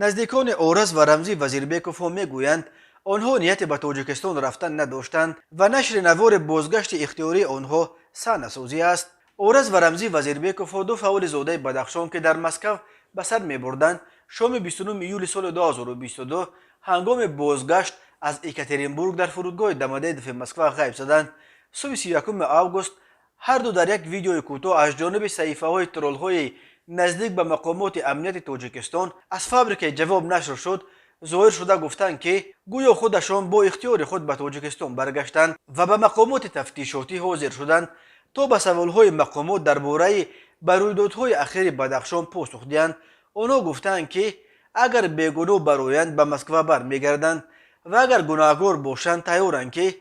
نزدیکان اورز و رمزی وزیربیکوف هم میگویند آنها نیت به تاجیکستان رفتن نداشتند و نشر نوار بازگشت اختیاری آنها سانسوزی است. اورز و رمزی وزیربیکوف دو فعال زاده بدخشان که در مسکو به سر میبردند شام 29 ایول سال 2022 هنگام بازگشت از اکاترینبورگ در فرودگاه دماده دفاع مسکو غیب شدند. صبح 31 آگوست هر دو در یک ویدیوی کوتاه از جانب صحیفه های ترول های نزدیک به مقامات امنیت تاجیکستان از فابریک جواب نشر شد ظاهر شده گفتند که گویا خودشان با اختیار خود به تاجیکستان برگشتند و به مقامات تفتیشاتی حاضر شدند تا به سوالهای مقامات درباره رویدادهای اخیر بدخشان پاسخ دهند. آنها گفتند که اگر بیگناه برآیند به مسکو برمیگردند و اگر گناهکار باشند تیارند که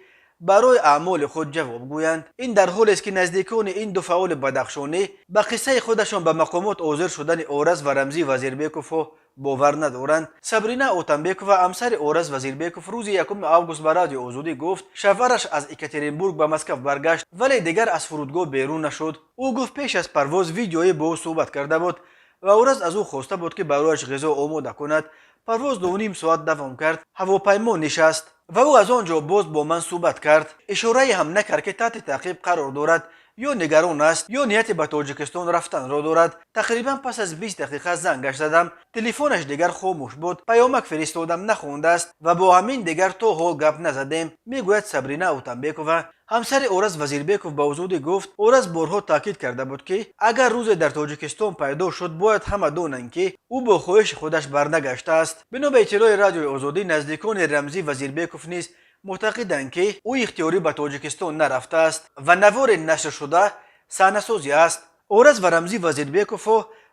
برای اعمال خود جواب گویند. این در حالی است که نزدیکان این دو فعال بدخشانی به قصه خودشان به مقامات حاضر شدن اورز و رمزی وزیربیکوف باور ندارند. صبرینا اوتنبیکوف همسر اورز وزیربیکوف روز 1 آگوست به رادیو آزادی گفت شوهرش از اکاترینبورگ به مسکو برگشت ولی دیگر از فرودگاه بیرون نشد. او گفت پیش از پرواز ویدیویی با او صحبت کرده بود و اورز از او خواسته بود که برایش غذا آماده کند. پرواز 2.5 ساعت دوام کرد. هواپیما نشست و او از آنجا باز با من صحبت کرد. اشاره هم نکرد که تحت تعقیب قرار دارد یا نگران است یا نیت به تاجیکستان رفتن را دارد. تقریبا پس از 20 دقیقه زنگش زدم. تلفنش دیگر خاموش بود. پیامک فرستادم نخوانده است و با همین دیگر تا حال گپ نزدیم، میگوید صبرینا اوتنبیکوف. همسر اورز وزیربیکوف به آزادی گفت اورز بارها تاکید کرده بود که اگر روزی در تاجیکستان پیدا شد باید همه دانند که او با خواهش خودش برنگشته است. بنا به اطلاع رادیو آزادی نزدیکان رمزی وزیربیکوف نیز معتقدند که او اختیاری به تاجیکستان نرفته است و نوار نشر شده صحنه‌سازی است. اورز و رمزی وزیربیکوف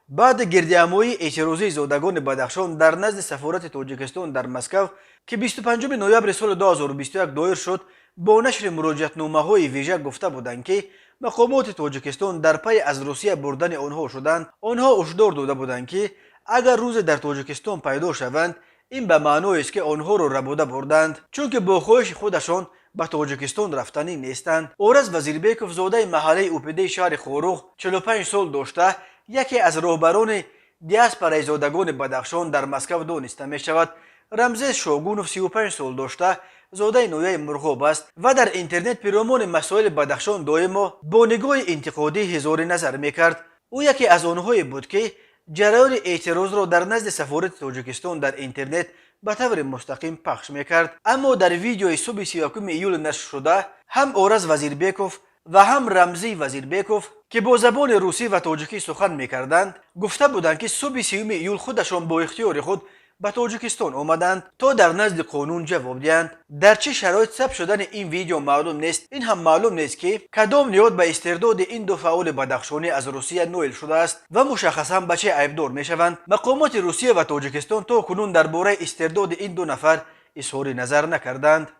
بعد گردهمایی اعتراضی زادگان بدخشان در نزد سفارت تاجیکستان در مسکو که 25 نوامبر سال 2021 دایر شد با نشر مراجعتنامه‌های ویژه گفته بودند که مقامات تاجیکستان در پی از روسیه بردن آنها شدند. آنها هشدار داده بودند که اگر روز در تاجیکستان پیدا شوند این به معنی است که آنها را ربوده بردند چون که با خواهش خودشان به تاجیکستان رفتنی نیستند. اورز وزیربیکوف زاده محله اوپیده شهر خوروغ 45 سال داشته یکی از راهبران دیاسپورای زادگان بدخشان در مسکو دانسته می شود. رمزی شاگونوف 35 سال داشته زاده نویه مرغاب است و در اینترنت پیرامون مسائل بدخشان دائما با نگاه انتقادی اظهار نظر میکرد. او یکی از آنهایی بود که جریان اعتراض را در نزد سفارت تاجیکستان در اینترنت به طور مستقیم پخش میکرد. اما در ویدیوی صبح 31 ایول نشر شده هم اورز وزیربیکوف و هم رمزی وزیربیکوف که با زبان روسی و تاجیکی سخن میکردند گفته بودند که صبح 30 ایول خودشان با اختیار خود به تاجیکستان آمدند تا در نزد قانون جواب دهند. در چه شرایط ثبت شدن این ویدیو معلوم نیست. این هم معلوم نیست که کدام نیاد به استرداد این دو فعال بدخشانی از روسیه نویل شده است و مشخصا به چه عیبدار میشوند. مقامات روسیه و تاجیکستان تا کنون درباره استرداد این دو نفر اظهار نظر نکردند.